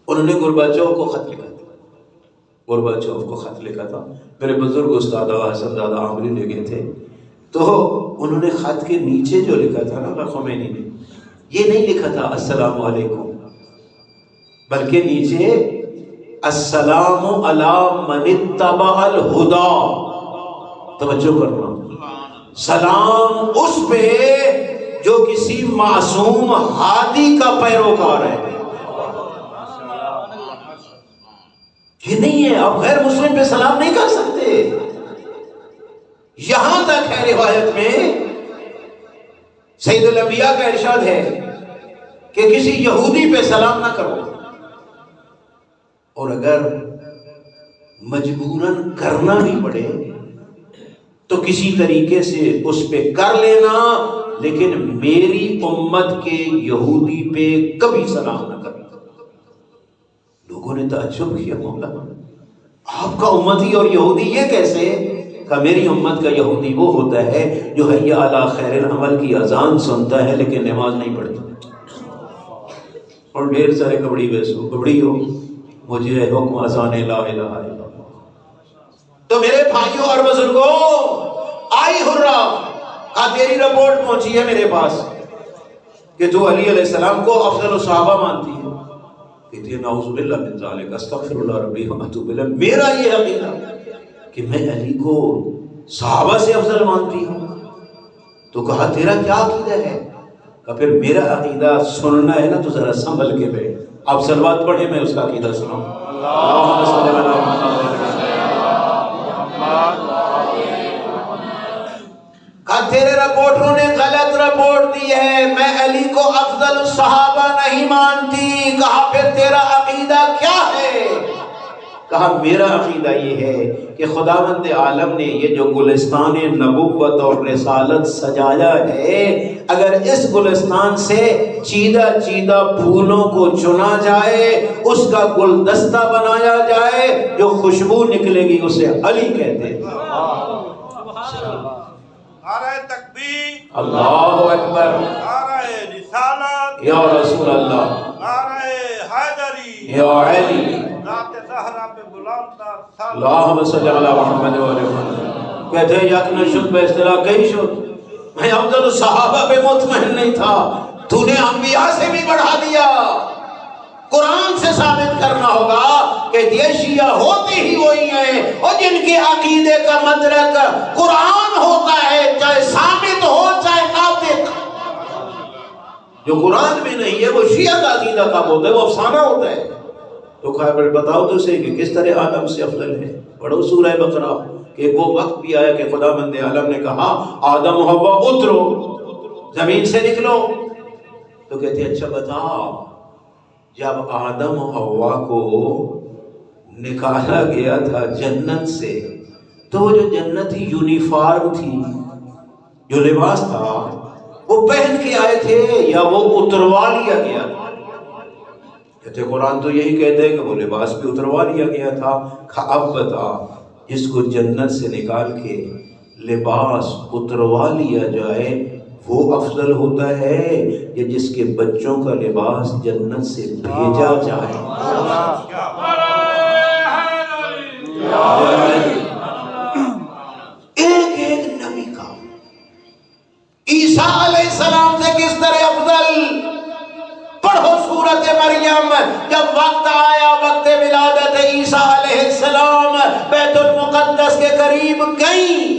انہوں نے گورباچوف کو خط لکھا تھا، گورباچوف کو خط لکھا تھا، میرے بزرگ استاد حسن دادا عامری لے گئے تھے، تو انہوں نے خط کے نیچے جو لکھا تھا نا خمینی نے، یہ نہیں لکھا تھا السلام علیکم، بلکہ نیچے السلام علی من اتبع الہدی، توجہ کرنا، سلام اس پہ جو کسی معصوم ہادی کا پیروکار ہے۔ یہ نہیں ہے، آپ غیر مسلم پہ سلام نہیں کر سکتے۔ یہاں تک ہے روایت میں سید الانبیاء کا ارشاد ہے کہ کسی یہودی پہ سلام نہ کرو، اور اگر مجبوراً کرنا بھی پڑے تو کسی طریقے سے اس پہ کر لینا، لیکن میری امت کے یہودی پہ کبھی سلام نہ کرنا۔ لوگوں نے تعجب کیا، مولا آپ کا امتی اور یہودی یہ کیسے؟ کہ میری امت کا یہودی وہ ہوتا ہے جو حی علی خیر العمل کی اذان سنتا ہے لیکن نماز نہیں پڑھتا، اور ڈھیر سارے کبڑی ہو مجھے حکم اذان لا الہ الا اللہ۔ تو میرے بھائیوں اور بزرگوں، آئی ہرا تیری رپورٹ پہنچی ہے میرے پاس کہ تو علی علیہ السلام کو افضل الصحابہ مانتی ہے، کہتی ہے نعوذ باللہ من ذالک، استغفر اللہ ربی واتوب الیہ۔ میرا یہ عقیدہ کہ میں علی کو صحابہ سے افضل مانتی ہوں، تو کہا تیرا کیا عقیدہ ہے؟ کہ پھر میرا عقیدہ سننا ہے نا تو ذرا سنبھل کے بیٹھ، آپ صلوات پڑھیں میں اس کا عقیدہ سناؤں۔ اللہم صلی علی محمد۔ کہا تیرے رپورٹروں نے غلط رپورٹ دی ہے، میں علی کو افضل الصحابہ نہیں مانتی۔ کہا پھر تیرا عقیدہ کیا ہے؟ کہا میرا عقیدہ یہ ہے کہ خداوند عالم نے یہ جو گلستان نبوت اور رسالت سجایا ہے، اگر اس گلستان سے چیدہ چیدہ پھولوں کو چنا جائے، اس کا گلدستہ بنایا جائے، جو خوشبو نکلے گی اسے علی کہتے ہیں۔ نعرہ تکبیر، اللہ اکبر، نعرہ رسالت، یا رسول اللہ، نعرہ حیدری، یا علی، ذات زہرا پہ بلند تر اللہم صلی علی محمد و علیہ وسلم۔ کہتے ہیں یک نشد بے اصطلاح کئی شد، میں افضل الصحابہ پہ مطمئن نہیں تھا، تو نے انبیاء سے بھی بڑھا دیا۔ قرآن سے ثابت کرنا ہوگا کہ یہ شیعہ ہوتے ہی وہی ہیں اور جن کے عقیدے کا مدرک قرآن ہوتا ہے، چاہے ثابت ہو چاہے ناطق۔ جو قرآن میں نہیں ہے وہ شیعہ کا عقیدہ کب ہوتا ہے؟ وہ افسانہ ہوتا ہے۔ تو کہا بتاؤ تو صحیح کہ کس طرح آدم سے افضل ہے۔ پڑھو سورہ بقرہ کہ وہ وقت بھی آیا کہ خداوند عالم نے کہا آدم و حوا اترو، زمین سے نکلو۔ تو کہتے ہیں اچھا بتاؤ، جب آدم و حوا کو نکالا گیا تھا جنت سے، تو وہ جو جنتی یونیفارم تھی، جو لباس تھا، وہ پہن کے آئے تھے یا وہ اتروا لیا گیا تھا؟ کہتے قرآن تو یہی کہتے ہیں کہ وہ لباس بھی اتروا لیا گیا تھا۔ اب بتا، جس کو جنت سے نکال کے لباس اتروا لیا جائے وہ افضل ہوتا ہے یا جس کے بچوں کا لباس جنت سے بھیجا جائے؟ ایک ایک نبی کا عیسیٰ علیہ السلام سے کس طرح افضل؟ پڑھو سورۃ مریم، جب وقت آیا وقت ولادت عیسیٰ علیہ السلام بیت المقدس کے قریب گئیں،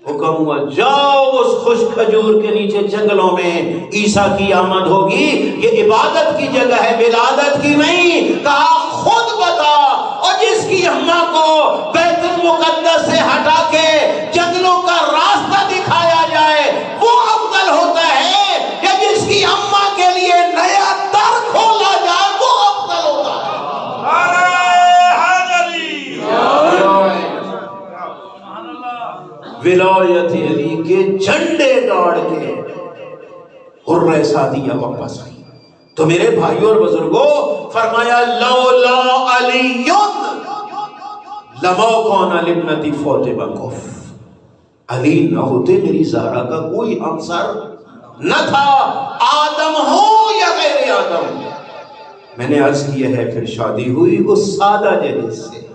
حکم ہوا جاؤ اس خشک کھجور کے نیچے جنگلوں میں عیسیٰ کی آمد ہوگی، یہ عبادت کی جگہ ہے ولادت کی نہیں۔ کہا خود بتا، اور جس کی اماں کو بیت المقدس سے ہٹا کے جنگلوں کا راستہ دکھایا جائے وہ افضل ہوتا ہے یا جس کی اماں کے لیے نیا در کھولا جائے وہ افضل ہوتا ہے؟ ولایت علی کے جھنڈے گاڑ کے حرہ سعدیہ واپس آئی۔ تو میرے بھائیوں اور بزرگوں، فرمایا لولا علی لما کان لابنتی فاطمہ کف، علی نہ ہوتے میری زہرا کا کوئی ہمسر نہ تھا، آدم ہو یا غیر آدم۔ میں نے عرض کیا ہے پھر شادی ہوئی اس سادہ جہیز سے۔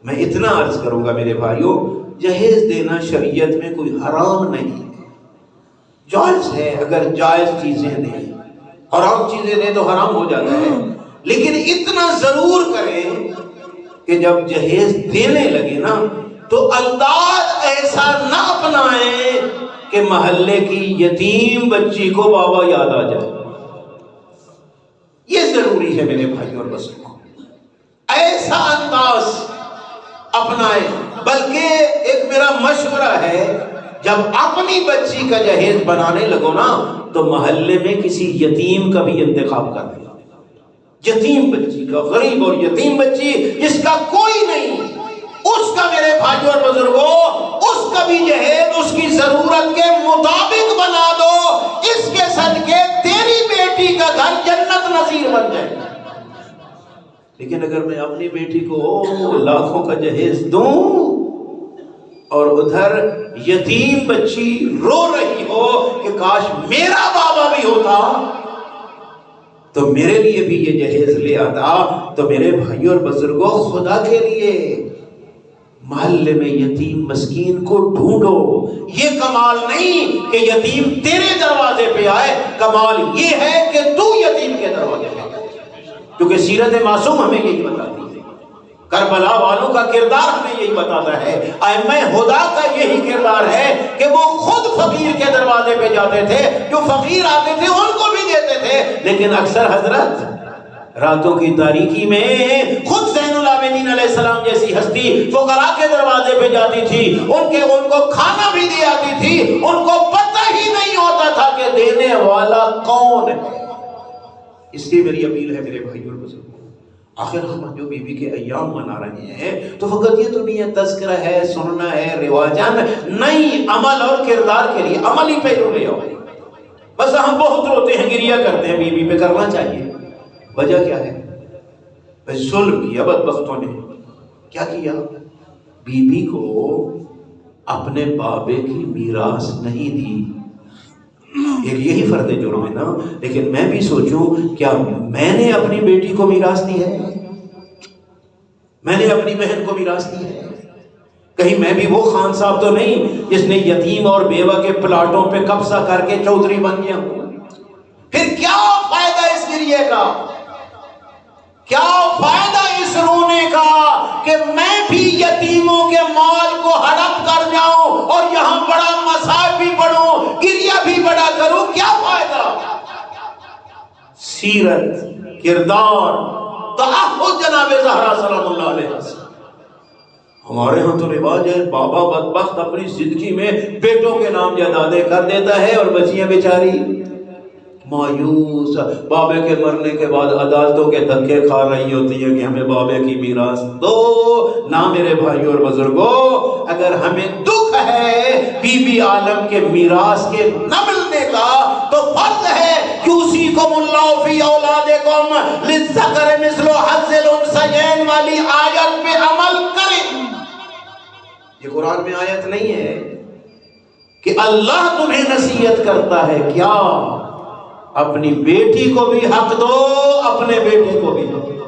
میں اتنا عرض کروں گا میرے بھائیوں، جہیز دینا شریعت میں کوئی حرام نہیں ہے، جائز ہے۔ اگر جائز چیزیں دیں، حرام چیزیں دیں تو حرام ہو جاتا ہے، لیکن اتنا ضرور کریں کہ جب جہیز دینے لگے نا تو انداز ایسا نہ اپنائیں کہ محلے کی یتیم بچی کو بابا یاد آ جائے۔ یہ ضروری ہے میرے بھائی اور بزرگوں، ایسا انداز اپنائے، بلکہ ایک میرا مشورہ ہے، جب اپنی بچی کا جہیز بنانے لگو نا تو محلے میں کسی یتیم کا بھی انتخاب کر دیا، یتیم بچی کا، غریب اور یتیم بچی جس کا کوئی نہیں، اس کا میرے بھائیوں اور بزرگوں اس کا بھی جہیز اس کی ضرورت کے مطابق بنا دو، اس کے صدقے تیری بیٹی کا گھر جنت نظیر بن جائے۔ لیکن اگر میں اپنی بیٹی کو لاکھوں کا جہیز دوں اور ادھر یتیم بچی رو رہی ہو کہ کاش میرا بابا بھی ہوتا تو میرے لیے بھی یہ جہیز لے آتا، تو میرے بھائیوں اور بزرگوں خدا کے لیے محلے میں یتیم مسکین کو ڈھونڈو۔ یہ کمال نہیں کہ یتیم تیرے دروازے پہ آئے، کمال یہ ہے کہ تو یتیم کے دروازے پہ آئے، کیونکہ سیرت معصوم ہمیں یہی بتاتی ہے، کربلا والوں کا کردار ہمیں یہی بتاتا ہے، ائمہ ہدیٰ کا یہی کردار ہے کہ وہ خود فقیر کے دروازے پہ جاتے تھے، جو فقیر آتے تھے ان کو بھی دیتے تھے، لیکن اکثر حضرت راتوں کی تاریکی میں خود زین العابدین علیہ السلام جیسی ہستی فقراء کے دروازے پہ جاتی تھی، ان کو کھانا بھی دی آتی تھی، ان کو پتہ ہی نہیں ہوتا تھا کہ دینے والا کون ہے۔ اس لیے میری اپیل ہے میرے بھائیوں اور بزرگوں، آخر ہم جو بیوی کے ایام منا رہے ہیں تو فقط یہ تو نہیں ہے تذکرہ ہے، سننا ہے، رواجان نہیں، عمل اور کردار کے لیے عملی پہلو لے آؤ۔ بس ہم بہت روتے ہیں، گریہ کرتے ہیں، بیوی پہ کرنا چاہیے، وجہ کیا ہے؟ ظلم کیا بدبختوں نے، کیا کیا؟ بیوی کو اپنے بابے کی میراث نہیں دی۔ ایک یہی فرد جرم ہے نا، لیکن میں بھی سوچوں کیا میں نے اپنی بیٹی کو میراث دی ہے؟ میں نے اپنی بہن کو میراث دی ہے؟ کہیں میں بھی وہ خان صاحب تو نہیں جس نے یتیم اور بیوہ کے پلاٹوں پہ قبضہ کر کے چودھری بن گیا ہوں؟ پھر کیا فائدہ اس گریے کا؟ کیا فائدہ اس رونے کا کہ میں بھی یتیموں کے مال کو ہڑپ کر جاؤں اور یہاں بڑا مصائب بھی پڑھوں، گریہ بھی بڑا کروں؟ کیا فائدہ؟ سیرت، کردار، تعہد جناب زہرا سلام اللہ علیہ وسلم۔ ہمارے ہاں تو رواج ہے بابا بدبخت اپنی زندگی میں بیٹوں کے نام جائیدادیں کر دیتا ہے اور بچیاں بیچاری مایوس بابے کے مرنے کے بعد عدالتوں کے دھکے کھا رہی ہوتی ہے کہ ہمیں بابے کی میراث دو۔ نہ میرے بھائیوں اور بزرگوں، اگر ہمیں دکھ ہے بی بی عالم کے میراث کے نہ ملنے کا تو فرض ہے کہ یوصیکم اللہ فی اولادکم للذکر مثل حظ الانثیین والی آیت پہ عمل کریں۔ یہ قرآن میں آیت نہیں ہے کہ اللہ تمہیں نصیحت کرتا ہے، کیا اپنی بیٹی کو بھی حق دو، اپنے بیٹے کو بھی حق دو،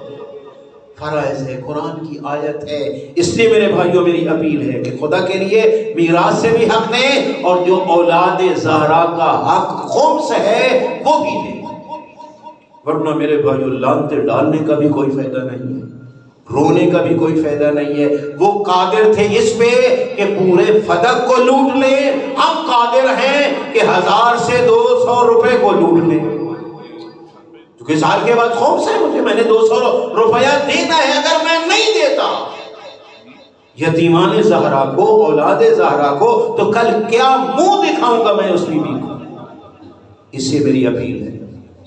فرائض ہے، قرآن کی آیت ہے۔ اس لیے میرے بھائیوں میری اپیل ہے کہ خدا کے لیے میراث سے بھی حق دیں اور جو اولاد زہرا کا حق خمس ہے وہ بھی دیں، ورنہ میرے بھائیوں لانتے ڈالنے کا بھی کوئی فائدہ نہیں ہے، رونے کا بھی کوئی فائدہ نہیں ہے۔ وہ قادر تھے اس پہ کہ پورے فدق کو لوٹ لیں، ہم قادر ہیں کہ 1000 سے 200 روپے کو لوٹ لیں، کیونکہ سال کے بعد خوف سے میں نے 200 روپیہ دینا ہے، اگر میں نہیں دیتا یتیمان زہرا کو، اولاد زہرا کو، تو کل کیا منہ دکھاؤں گا میں اس بیوی کو۔ اس سے میری اپیل ہے،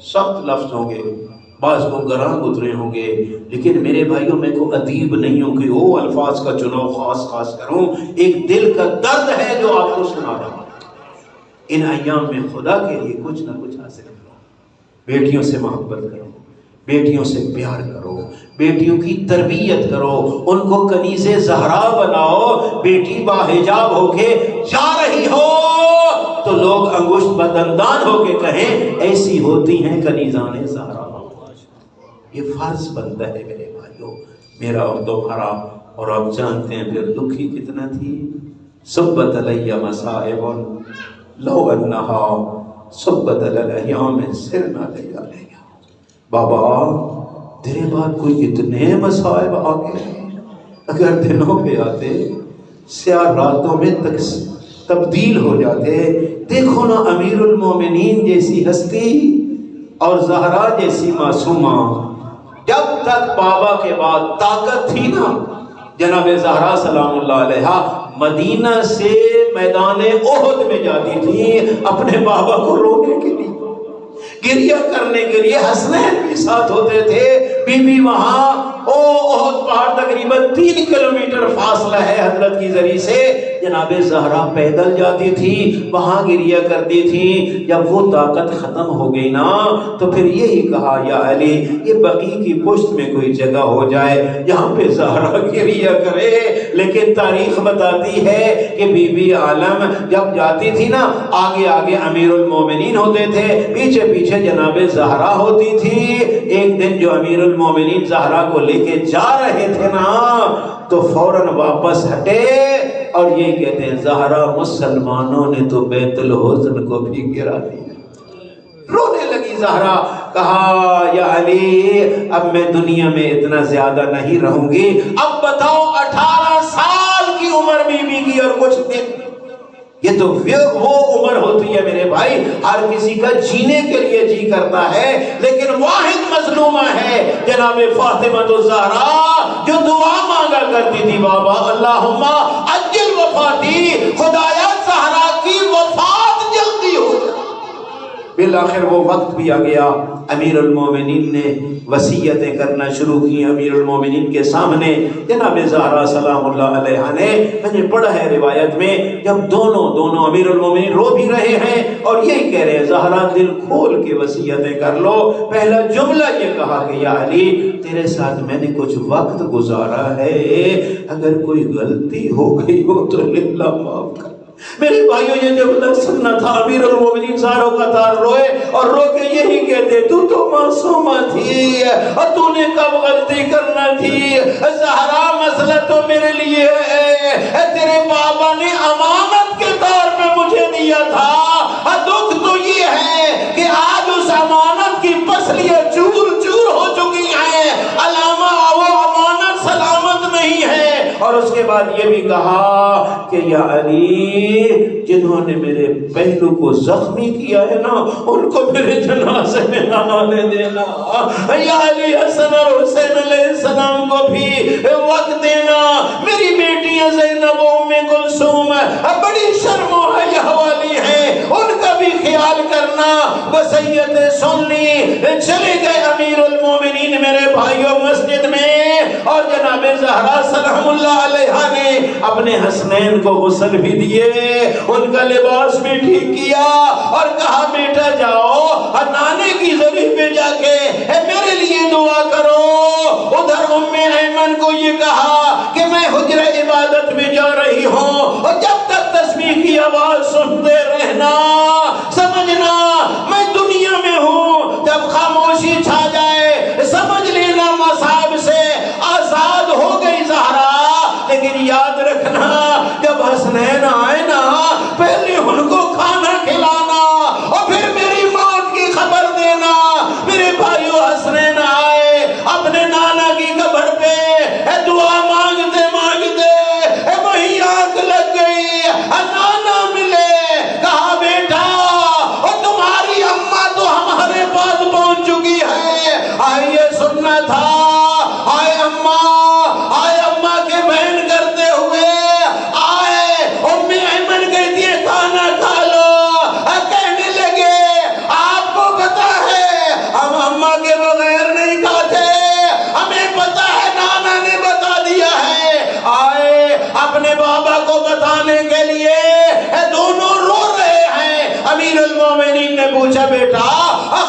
سخت لفظ ہوں گے، بعض کو گراں گزرے ہوں گے، لیکن میرے بھائیوں میں کو ادیب نہیں ہوں کہ وہ الفاظ کا چناؤ خاص کروں، ایک دل کا درد ہے جو آپ کو سنا رہا ہوں۔ ان ایام میں خدا کے لیے کچھ نہ کچھ حاصل کرو، بیٹیوں سے محبت کرو، بیٹیوں سے پیار کرو، بیٹیوں کی تربیت کرو، ان کو کنیز زہرا بناؤ۔ بیٹی باحجاب ہو کے جا رہی ہو تو لوگ انگشت بدندان ہو کے کہیں ایسی ہوتی ہیں کنیزان زہرا۔ یہ فرض بنتا ہے میرے بھائیوں، میرا اور تمہارا، اور آپ جانتے ہیں پھر دکھی کتنا تھی۔ سبت علی مصائب لو انہا سبت الایام سرنا لیالیا۔ بابا تیرے بعد کوئی اتنے مصائب آ گئے، اگر دنوں پہ آتے سیاہ راتوں میں تبدیل ہو جاتے۔ دیکھو نا امیر المومنین جیسی ہستی اور زہرا جیسی معصومہ جب تک بابا کے بعد طاقت تھی نا، جناب زہرا سلام اللہ علیہا مدینہ سے میدان احد میں جاتی تھی اپنے بابا کو رونے کے لیے، گریہ کرنے کے لیے۔ حسنین بھی ساتھ ہوتے تھے۔ بی بی وہاں احد پہاڑ تقریباً 3 کلومیٹر فاصلہ ہے حضرت کی ذریعے سے، جناب زہرا پیدل جاتی تھی، وہاں گریہ کرتی تھی۔ جب وہ طاقت ختم ہو گئی نا تو پھر یہی کہا یا علی یہ بقیع کی پشت میں کوئی جگہ ہو جائے جہاں پہ زہرا گریہ کرے۔ لیکن تاریخ بتاتی ہے کہ بی بی عالم جب جاتی تھی نا، آگے آگے امیر المومنین ہوتے تھے، پیچھے پیچھے جناب زہرا ہوتی تھی۔ ایک دن جو امیر المومنین زہرا کو لے کے جا رہے تھے نا تو فوراً واپس ہٹے اور یہ کہتے ہیں زہرا مسلمانوں نے تو بیت الحزن کو بھی گرا دیا۔ رونے لگی زہرا، کہا یا علی اب میں دنیا میں اتنا زیادہ نہیں رہوں گی، اب بتاؤ 18 سال کی عمر بی بی کی اور کچھ دن، یہ تو وہ عمر ہوتی ہے میرے بھائی، ہر کسی کا جینے کے لیے جی کرتا ہے، لیکن واحد مظلومہ ہے جناب فاطمہ الزہرا جو دعا مانگا کرتی تھی، بابا اللہم اجل وفاتی، خدایا زہرا کی وفات جلدی ہو جائے۔ بالآخر وہ وقت بھی آ گیا، امیر المومنین نے وصیتیں کرنا شروع کی امیر المومنین کے سامنے۔ جناب زہرا سلام اللہ علیہ نے، میں نے پڑھا ہے روایت میں، جب دونوں امیر المومنین رو بھی رہے ہیں اور یہی کہہ رہے ہیں زہرا دل کھول کے وصیتیں کر لو۔ پہلا جملہ یہ کہا کہ یا علی تیرے ساتھ میں نے کچھ وقت گزارا ہے، اگر کوئی غلطی ہو گئی ہو تو اللہ معاف کر۔ میرے بھائیوں یہ جملہ سننا تھا، امیر المومنین زاروں کا تار روئے اور رو کے یہی کہتے تو معصومہ تھی اور تو نے کب غلطی کرنا تھی، زہرا مسئلہ تو میرے لیے ہے، تیرے بابا نے امانت کے طور پہ مجھے دیا تھا، دکھ تو یہ ہے کہ آج اس امانت کی پسلیاں چور چور ہو چکی ہیں، علامہ وہ امانت سلامت نہیں ہے۔ اور اس کے بعد یہ بھی کہا کہ یا علی جنہوں نے میرے پہلو کو زخمی کیا ہے نا ان کو میرے جنازے میں نہ آنے دینا، یا علی حسن اور حسین علیہ السلام کو بھی وقت دینا، میری بیٹیاں زینب و ام کلثوم بڑی شرم و حیا والی ہیں، ان کا بھی خیال کرنا۔ وصیتیں سن لی، چلے گئے امیر المومنین میرے بھائیوں مسجد میں، اور جناب زہرا سلام اللہ علیہ نے اپنے حسنین کو غسل بھی دیے، ان کا لباس بھی ٹھیک کیا اور کہا بیٹا جاؤ نانے کی ضریح پہ جا کے میرے لیے دعا کرو۔ ادھر ام ایمن کو یہ کہا کہ میں حجر عبادت میں جا رہی ہوں اور جب تک تسبیح کی آواز سنتے رہنا، سمجھنا میں دنیا میں ہوں، جب خاموشی چھا جائے سمجھ لینا مصائب سے آزاد ہو گئی زہرا۔ لیکن یاد رکھنا جب حسنین آئے نا پہلے ان کو کھانا کھلانا اور پھر میری موت کی خبر دینا۔ میرے بھائیو حسنین آئے اپنے نانا کی قبر پہ دعا مانگتے مانگتے وہی آنکھ لگ گئی، نانا ملے، کہا بیٹا اور تمہاری اماں تو ہمارے پاس پہنچ چکی ہے، آئیے سننا تھا۔ آئے اماں کے بہن کرتے ہوئے آئے، ام ایمن کہتی ہے کھانا کھا لو، کہنے لگے آپ کو پتا ہے ہم اماں کے بغیر نہیں کھاتے، ہمیں پتا ہے نانا نے بتا دیا ہے۔ آئے اپنے بابا کو بتانے کے لیے، دونوں رو رہے ہیں۔ امیر المومنین نے پوچھا بیٹا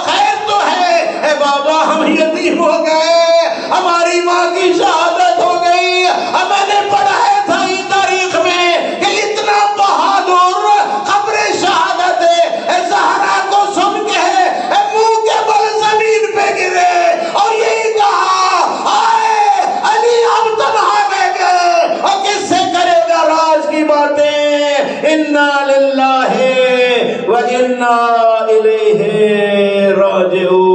خیر تو ہے؟ بابا ہم یتیم ہو گئے، ہماری ماں کی شہادت ہو گئی۔ میں نے پڑھا ہے تھا یہ تاریخ میں کہ اتنا بہادر قبر شہادت زہرا کو سن کے منہ کے بل زمین پہ گرے اور یہی کہا آئے علی اب تنہا رہ گئے اور کس سے کرے گا راز کی باتیں۔ انا للہ و انا الیہ راجعون۔